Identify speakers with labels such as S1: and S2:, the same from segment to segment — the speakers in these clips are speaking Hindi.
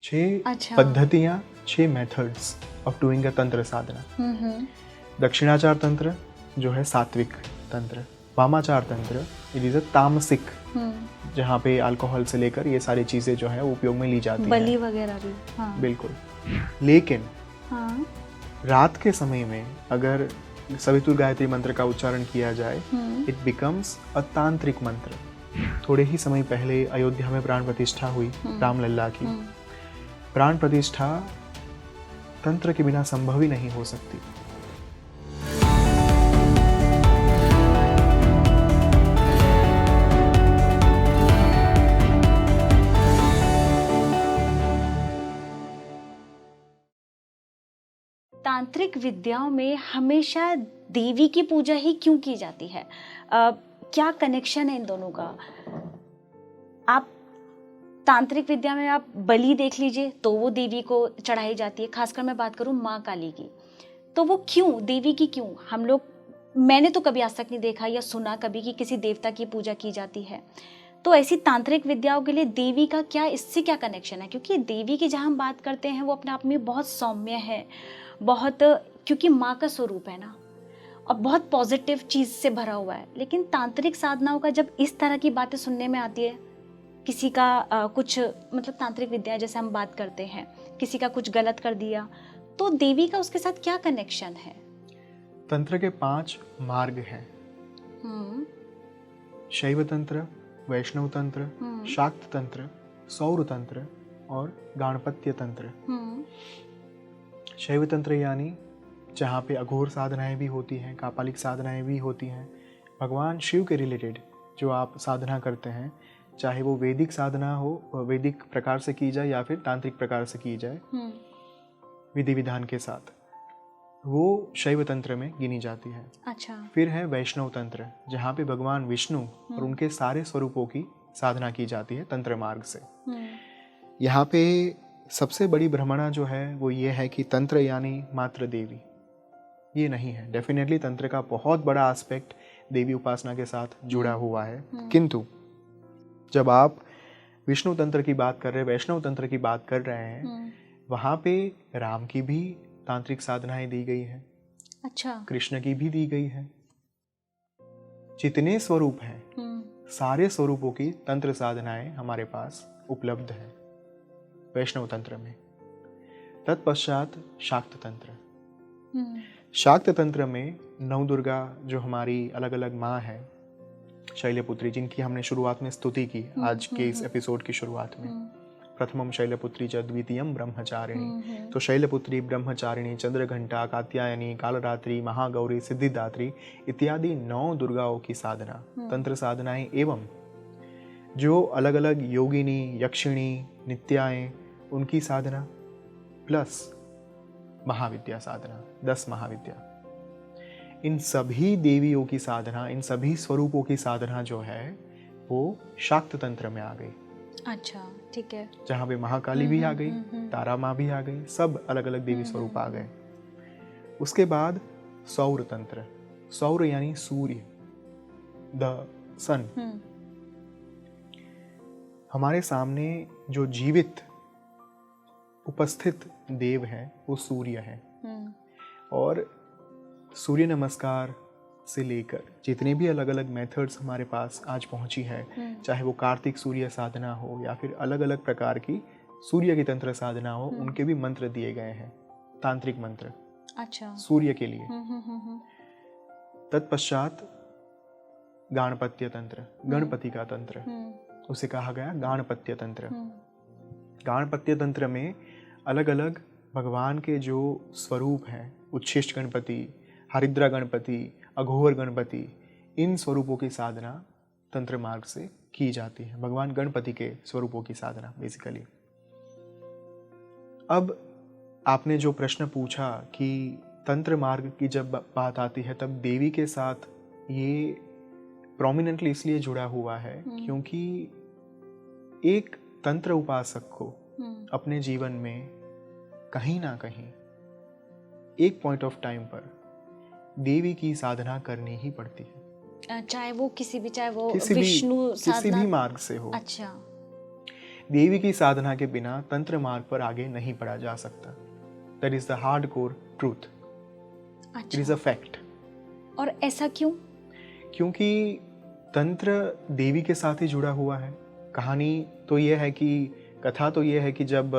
S1: 6
S2: अच्छा।
S1: पद्धतियाँ, 6 मेथड्स ऑफ डूइंग अ तंत्र साधना। दक्षिणाचार तंत्र जो है सात्विक तंत्र, वामाचार तंत्र इट इज अ तामसिक, जहाँ पे अल्कोहल से लेकर ये सारी चीज़ें जो है वो उपयोग में ली जाती
S2: बलि
S1: हैं।
S2: वगैरह भी। हाँ।
S1: बिल्कुल। लेकिन
S2: हाँ।
S1: रात के समय में अगर सवितुर गायत्री मंत्र का उच्चारण किया जाए इट बिकम्स अ तांत्रिक मंत्र। थोड़े ही समय पहले अयोध्या में प्राण प्रतिष्ठा हुई रामलल्ला की। प्राण प्रतिष्ठा तंत्र के बिना संभव ही नहीं हो सकती।
S2: तांत्रिक विद्याओं में हमेशा देवी की पूजा ही क्यों की जाती है? क्या कनेक्शन है इन दोनों का? आप तांत्रिक विद्या में आप बलि देख लीजिए तो वो देवी को चढ़ाई जाती है, खासकर मैं बात करूं माँ काली की, तो वो क्यों देवी की क्यों? हम लोग, मैंने तो कभी आज तक नहीं देखा या सुना कभी कि किसी देवता की पूजा की जाती है। तो ऐसी तांत्रिक विद्याओं के लिए देवी का क्या, इससे क्या कनेक्शन है? क्योंकि देवी की जहाँ हम बात करते हैं वो अपने आप में बहुत सौम्य है, बहुत, क्योंकि माँ का स्वरूप है ना, और बहुत पॉजिटिव चीज से भरा हुआ है। लेकिन तांत्रिक साधनाओं का जब इस तरह की बातें सुनने में आती है, किसी का कुछ मतलब तांत्रिक विद्या जैसे हम बात करते हैं, किसी का कुछ गलत कर दिया, तो देवी का उसके साथ क्या कनेक्शन है?
S1: तंत्र के 5 मार्ग हैं। शैव तंत्र, वैष्णव तंत्र, शाक्त तंत्र, सौर तंत्र और गाणपत्य तंत्र। शैव तंत्र यानी जहाँ पे अघोर साधनाएं भी होती हैं, कापालिक साधनाएं भी होती हैं, भगवान शिव के रिलेटेड जो आप साधना करते हैं, चाहे वो वैदिक साधना हो, वैदिक प्रकार से की जाए या फिर तांत्रिक प्रकार से की जाए विधि विधान के साथ, वो शैव तंत्र में गिनी जाती है।
S2: अच्छा।
S1: फिर है वैष्णव तंत्र, जहाँ पे भगवान विष्णु और उनके सारे स्वरूपों की साधना की जाती है तंत्र मार्ग से। यहाँ पे सबसे बड़ी भ्रमणा जो है वो ये है कि तंत्र यानी मात्र देवी, ये नहीं है। डेफिनेटली तंत्र का बहुत बड़ा एस्पेक्ट देवी उपासना के साथ जुड़ा हुआ है, किंतु जब आप विष्णु तंत्र की बात कर रहे हैं, वैष्णव तंत्र की बात कर रहे हैं, वहाँ पे राम की भी तांत्रिक साधनाएं दी गई है।
S2: अच्छा।
S1: कृष्ण की भी दी गई है। जितने स्वरूप हैं सारे स्वरूपों की तंत्र साधनाएं हमारे पास उपलब्ध है वैष्णव तंत्र में। तत्पश्चात शाक्त तंत्र। शाक्त तंत्र में नौ दुर्गा जो हमारी अलग अलग माँ है, शैलपुत्री, जिनकी हमने शुरुआत में स्तुति की आज के इस एपिसोड की शुरुआत में, प्रथमम शैलपुत्री च द्वितीयम ब्रह्मचारिणी। तो शैलपुत्री, ब्रह्मचारिणी, चंद्रघंटा, कात्यायनी, कालरात्रि, महागौरी, सिद्धिदात्री इत्यादि 9 दुर्गाओं की साधना, तंत्र साधनाएं एवं जो अलग अलग योगिनी, यक्षिणी, नित्याएं, उनकी साधना, प्लस महाविद्या साधना, 10 महाविद्या, इन सभी देवियों की साधना, इन सभी स्वरूपों की साधना जो है वो शाक्त तंत्र में आ गई।
S2: अच्छा, ठीक है।
S1: जहाँ पे महाकाली भी आ गई, तारा माँ भी आ गई, सब अलग अलग देवी स्वरूप आ गए। उसके बाद सौर तंत्र। सौर यानी सूर्य, द सन। हमारे सामने जो जीवित उपस्थित देव है वो सूर्य है। और सूर्य नमस्कार से लेकर जितने भी अलग अलग मेथड्स हमारे पास आज पहुंची है, चाहे वो कार्तिक सूर्य साधना हो या फिर अलग अलग प्रकार की सूर्य की तंत्र साधना हो, उनके भी मंत्र दिए गए हैं, तांत्रिक मंत्र।
S2: अच्छा।
S1: सूर्य के लिए। तत्पश्चात गाणपत्य तंत्र, गणपति का तंत्र, उसे कहा गया गाणपत्य तंत्र। गाणपत्य तंत्र में अलग अलग भगवान के जो स्वरूप हैं, उच्छिष्ट गणपति, हरिद्रा गणपति, अघोर गणपति, इन स्वरूपों की साधना तंत्र मार्ग से की जाती है। भगवान गणपति के स्वरूपों की साधना बेसिकली। अब आपने जो प्रश्न पूछा कि तंत्र मार्ग की जब बात आती है तब देवी के साथ ये प्रोमिनेंटली इसलिए जुड़ा हुआ है क्योंकि एक तंत्र उपासक को अपने जीवन में कहीं ना कहीं एक पॉइंट ऑफ टाइम पर देवी की साधना करनी ही पड़ती है,
S2: चाहे वो किसी भी, चाहे वो
S1: किसी
S2: विष्णु
S1: भी, किसी भी मार्ग से हो।
S2: अच्छा।
S1: देवी की साधना के बिना तंत्र मार्ग पर आगे नहीं बढ़ा जा सकता। That is the hard core truth, it is a fact.
S2: और ऐसा क्यों?
S1: क्योंकि तंत्र देवी के साथ ही जुड़ा हुआ है। कहानी तो यह है कि, कथा तो यह है कि जब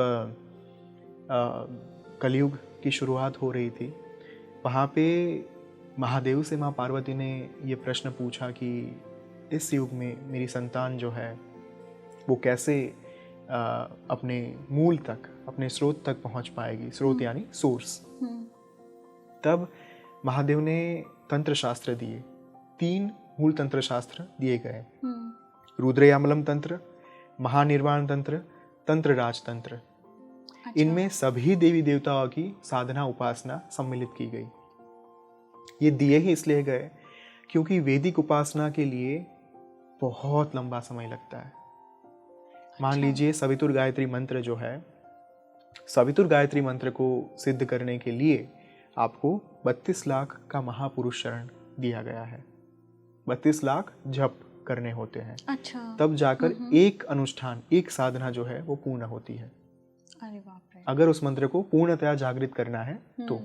S1: कलयुग की शुरुआत हो रही थी, वहाँ पे महादेव से माँ पार्वती ने ये प्रश्न पूछा कि इस युग में मेरी संतान जो है वो कैसे अपने मूल तक, अपने स्रोत तक पहुँच पाएगी। स्रोत यानी सोर्स। तब महादेव ने तंत्र शास्त्र दिए, 3 मूल तंत्र शास्त्र दिए गए। रुद्रयामलम तंत्र, महानिर्वाण तंत्र, तंत्र राजतंत्र।
S2: अच्छा।
S1: इनमें सभी देवी देवताओं की साधना उपासना सम्मिलित की गई। ये दिए ही इसलिए गए क्योंकि वैदिक उपासना के लिए बहुत लंबा समय लगता है। मान लीजिए सवितुर गायत्री मंत्र जो है, सवितुर गायत्री मंत्र को सिद्ध करने के लिए आपको 32 लाख का महापुरुष शरण दिया गया है। 32 लाख जप करने होते हैं।
S2: अच्छा।
S1: तब जाकर एक अनुष्ठान, एक साधना जो है वो पूर्ण होती है।
S2: अरे बाप रे।
S1: अगर उस मंत्र को पूर्णतया जागृत करना है तो।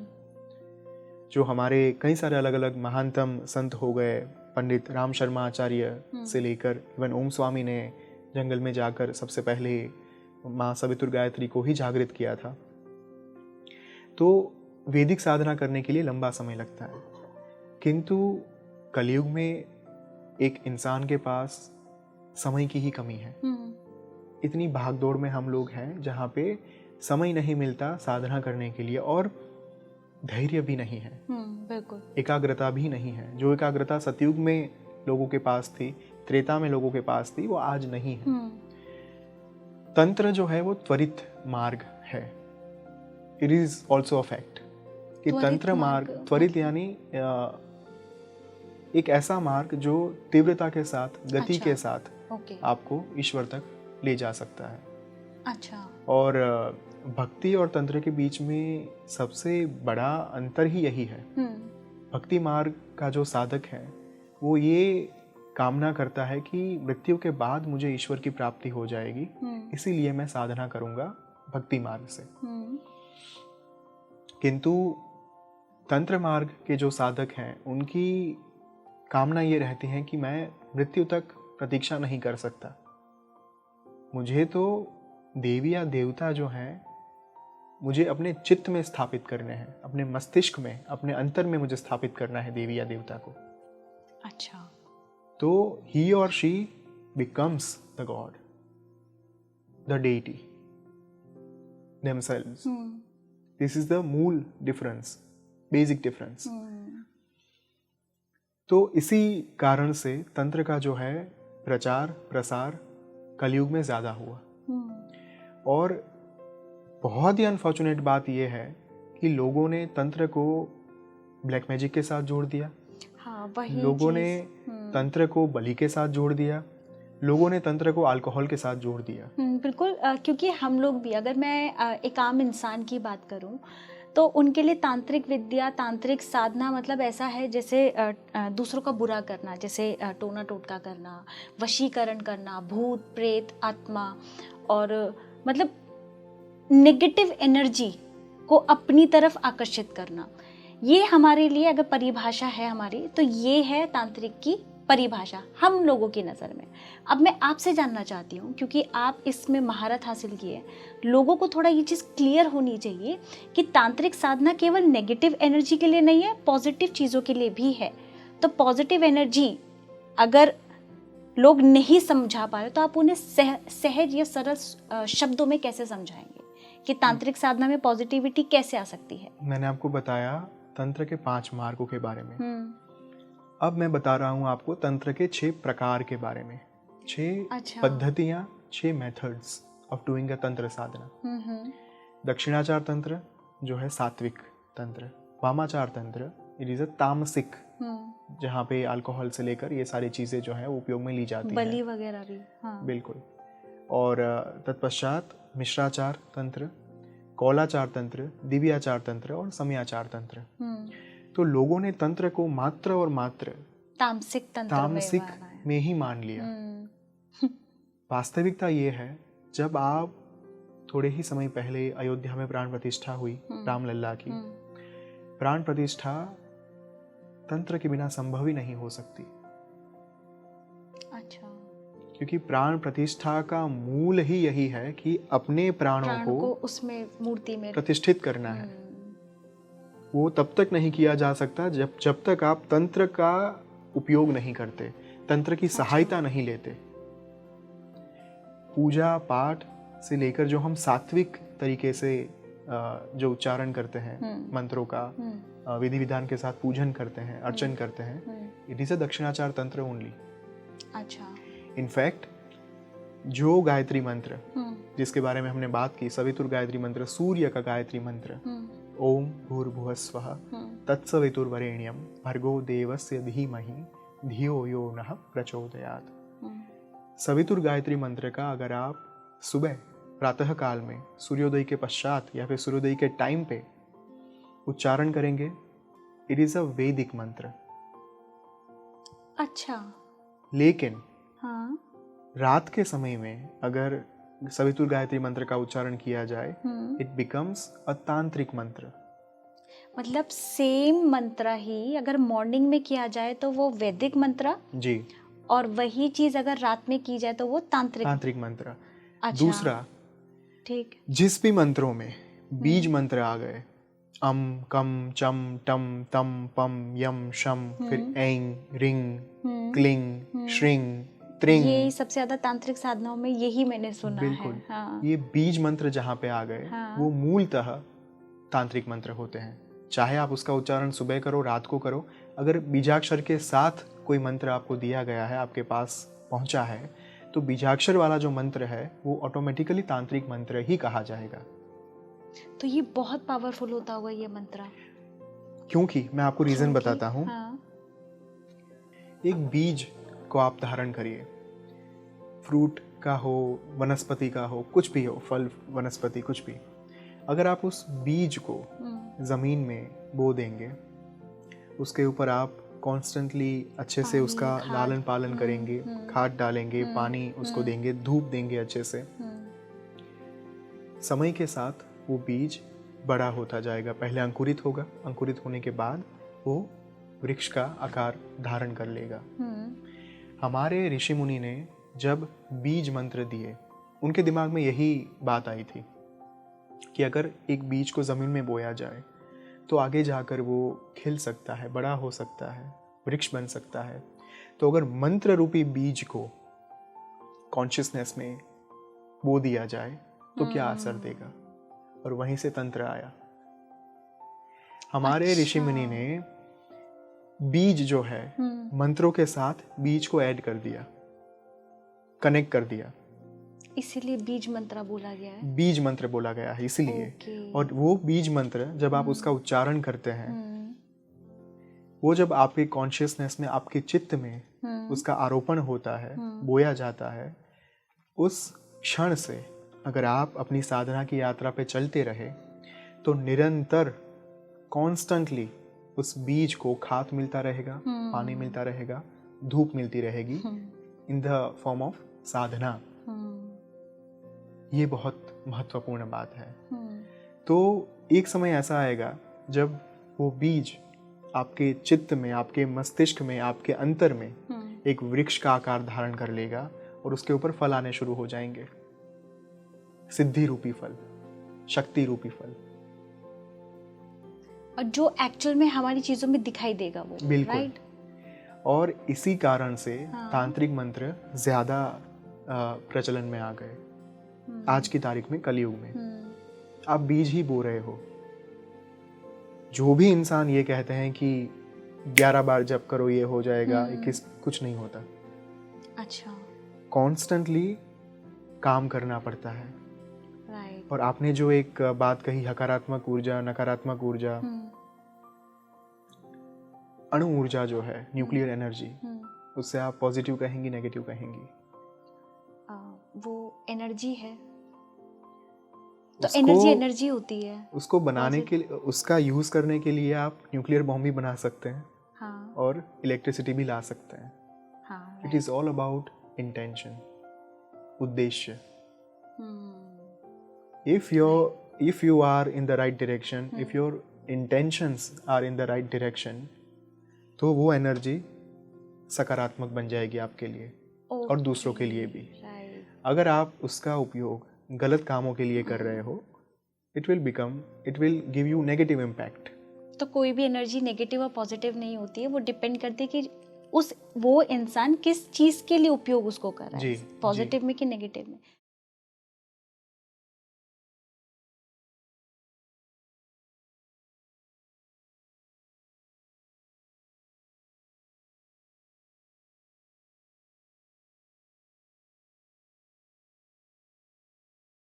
S1: जो हमारे कई सारे अलग अलग महानतम संत हो गए, पंडित राम शर्मा आचार्य से लेकर इवन ओम स्वामी ने जंगल में जाकर सबसे पहले माँ सवितुर गायत्री को ही जागृत किया था। तो वैदिक साधना करने के लिए लंबा समय लगता है, किंतु कलयुग में एक इंसान के पास समय की ही कमी है। इतनी भागदौड़ में हम लोग हैं जहाँ पे समय नहीं मिलता साधना करने के लिए, और धैर्य भी नहीं है।
S2: बिल्कुल।
S1: एकाग्रता भी नहीं है। जो एकाग्रता सतयुग में लोगों के पास थी, त्रेता में लोगों के पास थी, वो आज नहीं है। तंत्र जो है वो त्वरित मार्ग है। It is also a fact कि तंत्र मार्ग, त्वरित यानी एक ऐसा मार्ग जो तीव्रता के साथ, गति के साथ आपको ईश्वर तक ले जा सकता है।
S2: अच्छा।
S1: और भक्ति और तंत्र के बीच में सबसे बड़ा अंतर ही यही है। भक्ति मार्ग का जो साधक है वो ये कामना करता है कि मृत्यु के बाद मुझे ईश्वर की प्राप्ति हो जाएगी, इसीलिए मैं साधना करूंगा भक्ति मार्ग से। किंतु तंत्र मार्ग के जो साधक हैं उनकी कामना ये रहती है कि मैं मृत्यु तक प्रतीक्षा नहीं कर सकता, मुझे तो देवी या देवता जो हैं मुझे अपने चित्त में स्थापित करने हैं, अपने मस्तिष्क में, अपने अंतर में मुझे स्थापित करना है देवी या देवता को।
S2: अच्छा।
S1: तो he or she becomes the god, the deity themselves. This is the मूल difference, basic difference. तो इसी कारण से तंत्र का जो है प्रचार प्रसार कलयुग में ज्यादा हुआ। और बहुत ही अनफॉर्चुनेट बात यह है कि लोगों ने तंत्र को ब्लैक मैजिक के साथ जोड़ दिया।
S2: वही
S1: लोगों ने तंत्र को बलि के साथ जोड़ दिया, लोगों ने तंत्र को अल्कोहल के साथ जोड़ दिया।
S2: बिल्कुल। क्योंकि हम लोग भी, अगर मैं एक आम इंसान की बात करूं तो उनके लिए तांत्रिक विद्या, तांत्रिक साधना मतलब ऐसा है जैसे दूसरों का बुरा करना, जैसे टोना टोटका करना, वशीकरण करना, भूत प्रेत आत्मा, और मतलब नेगेटिव एनर्जी को अपनी तरफ आकर्षित करना। ये हमारे लिए अगर परिभाषा है हमारी, तो ये है तांत्रिक की परिभाषा हम लोगों की नज़र में। अब मैं आपसे जानना चाहती हूँ, क्योंकि आप इसमें महारत हासिल किए, लोगों को थोड़ा ये चीज़ क्लियर होनी चाहिए कि तांत्रिक साधना केवल नेगेटिव एनर्जी के लिए नहीं है, पॉजिटिव चीज़ों के लिए भी है। तो पॉजिटिव एनर्जी अगर लोग नहीं समझा पा रहे तो आप उन्हें सहज या सरल शब्दों में कैसे समझाएंगे कि तांत्रिक साधना में पॉजिटिविटी कैसे आ सकती है?
S1: मैंने आपको बताया तंत्र के 5 मार्गों के बारे में। अब मैं बता रहा हूँ आपको तंत्र के 6 प्रकार के बारे में, 6 पद्धतियाँ, 6 मेथड्स ऑफ डूइंग अ तंत्र साधना। दक्षिणाचार तंत्र जो है सात्विक तंत्र, वामाचार तंत्र इट इज अ तामसिक, जहाँ पे अल्कोहल से लेकर ये सारी चीजें जो है वो उपयोग में ली जाती है,
S2: बलि वगैरह भी।
S1: बिल्कुल। और तत्पश्चात मिश्राचार तंत्र, कौलाचार तंत्र, दिव्याचार तंत्र और समयाचार तंत्र। तो लोगों ने तंत्र को मात्र और मात्र तामसिक में ही मान लिया। वास्तविकता ये है जब आप थोड़े ही समय पहले अयोध्या में प्राण प्रतिष्ठा हुई रामलल्ला की, प्राण प्रतिष्ठा तंत्र के बिना संभव ही नहीं हो सकती।
S2: अच्छा।
S1: क्योंकि प्राण प्रतिष्ठा का मूल ही यही है कि अपने प्राणों को
S2: उसमें मूर्ति में
S1: प्रतिष्ठित करना है। वो तब तक नहीं किया जा सकता जब तक आप तंत्र का उपयोग नहीं करते, तंत्र की सहायता नहीं लेते। पूजा पाठ से लेकर जो हम सात्विक तरीके से जो उच्चारण करते हैं मंत्रों का, विधि विधान के साथ पूजन करते हैं, अर्चन करते हैं, इट इज अ दक्षिणाचार तंत्र ओनली।
S2: अच्छा।
S1: इनफैक्ट जो गायत्री मंत्र जिसके बारे में हमने बात की, सवितुर गायत्री मंत्र, सूर्य का गायत्री मंत्र, ओम भूर्भुवस्वः तत्सवितुर्वरेण्यं भर्गो देवस्य धीमहि धियो यो नः प्रचोदयात्। सवितुर गायत्री मंत्र का अगर आप सुबह प्रातः काल में सूर्योदय के पश्चात या फिर सूर्योदय के टाइम पे उच्चारण करेंगे, इट इज अ वैदिक मंत्र।
S2: अच्छा।
S1: लेकिन
S2: हाँ।
S1: रात के समय में अगर सवितुर गायत्री मंत्र का उच्चारण किया जाए, इट बिकम्स अ तांत्रिक मंत्र।
S2: मतलब सेम मंत्र ही अगर मॉर्निंग में किया जाए तो वो वैदिक मंत्र
S1: जी,
S2: और वही चीज अगर रात में की जाए तो वो तांत्रिक
S1: मंत्र।
S2: अच्छा।
S1: दूसरा,
S2: ठीक,
S1: जिस भी मंत्रों में बीज मंत्र आ गए, अम कम चम टम तम पम यम शम, फिर ऐंग रिंग क्लिंग श्रिंग त्रिंग,
S2: ये सबसे ज्यादा तांत्रिक साधनाओं में यही मैंने सुना
S1: बिल्कुल
S2: है। हाँ।
S1: ये बीज मंत्र जहाँ पे आ गए, वो मूलतः तांत्रिक मंत्र होते हैं। चाहे आप उसका उच्चारण सुबह करो, रात को करो, अगर बीजाक्षर के साथ कोई मंत्र आपको दिया गया है, आपके पास पहुंचा है, तो बीजाक्षर वाला जो मंत्र है वो ऑटोमेटिकली तांत्रिक मंत्र ही कहा जाएगा।
S2: तो ये बहुत पावरफुल होता होगा ये मंत्र।
S1: क्योंकि मैं आपको रीजन बताता हूँ।
S2: हाँ।
S1: एक बीज को आप धारण करिए, फ्रूट का हो, वनस्पति का हो, कुछ भी हो, फल वनस्पति कुछ भी। अगर आप उस बीज को जमीन में बो देंगे, उसके ऊपर आप कॉन्स्टेंटली अच्छे से उसका लालन पालन करेंगे, खाद डालेंगे, पानी उसको देंगे, धूप देंगे अच्छे से, समय के साथ वो बीज बड़ा होता जाएगा। पहले अंकुरित होगा, अंकुरित होने के बाद वो वृक्ष का आकार धारण कर लेगा। हमारे ऋषि मुनि ने जब बीज मंत्र दिए, उनके दिमाग में यही बात आई थी कि अगर एक बीज को जमीन में बोया जाए तो आगे जाकर वो खिल सकता है, बड़ा हो सकता है, वृक्ष बन सकता है। तो अगर मंत्र रूपी बीज को कॉन्शियसनेस में बो दिया जाए तो क्या असर देगा, और वहीं से तंत्र आया। हमारे ऋषि मुनि ने बीज जो है मंत्रों के साथ बीज को ऐड कर दिया, कनेक्ट कर दिया,
S2: इसीलिए बीज मंत्र बोला गया है।
S1: बीज मंत्र बोला गया है इसीलिए। और वो बीज मंत्र जब आप उसका उच्चारण करते हैं, वो जब आपके कॉन्शियसनेस में, आपके चित्त में उसका आरोपण होता है, बोया जाता है, उस क्षण से अगर आप अपनी साधना की यात्रा पे चलते रहे तो निरंतर कॉन्स्टेंटली उस बीज को खाद मिलता रहेगा, पानी मिलता रहेगा, धूप मिलती रहेगी, इन द फॉर्म ऑफ साधना। ये बहुत महत्वपूर्ण बात है। तो एक समय ऐसा आएगा जब वो बीज आपके चित्त में, आपके मस्तिष्क में, आपके अंतर में एक वृक्ष का आकार धारण कर लेगा और उसके ऊपर फल आने शुरू हो जाएंगे, सिद्धि रूपी फल, शक्ति रूपी फल,
S2: और जो एक्चुअल में हमारी चीजों में दिखाई देगा वो।
S1: बिल्कुल।
S2: राइट।
S1: और इसी कारण से तांत्रिक मंत्र ज्यादा प्रचलन में आ गए आज की तारीख में, कलयुग में। आप बीज ही बो रहे हो। जो भी इंसान ये कहते हैं कि 11 बार जप करो ये हो जाएगा, 21, कुछ नहीं होता।
S2: अच्छा।
S1: कॉन्स्टेंटली काम करना पड़ता है।
S2: राइट।
S1: और आपने जो एक बात कही, हकारात्मक ऊर्जा, नकारात्मक ऊर्जा, अणु ऊर्जा जो है, न्यूक्लियर एनर्जी, उससे आप पॉजिटिव कहेंगी, नेगेटिव कहेंगी?
S2: वो एनर्जी है, तो एनर्जी एनर्जी होती है।
S1: उसको बनाने के लिए, उसका यूज करने के लिए आप न्यूक्लियर बॉम्ब भी बना सकते हैं।
S2: हाँ।
S1: और इलेक्ट्रिसिटी भी ला सकते हैं।
S2: हाँ।
S1: It is all about intention, उद्देश्य। if you are in the right direction, if your intentions are in the right direction, तो वो एनर्जी सकारात्मक बन जाएगी आपके लिए और दूसरों के लिए भी। अगर आप उसका उपयोग गलत कामों के लिए कर रहे हो, it will give you negative impact।
S2: तो कोई भी एनर्जी नेगेटिव और पॉजिटिव नहीं होती है, वो डिपेंड करती है कि वो इंसान किस चीज के लिए उपयोग उसको कर रहा है, पॉजिटिव में कि नेगेटिव में।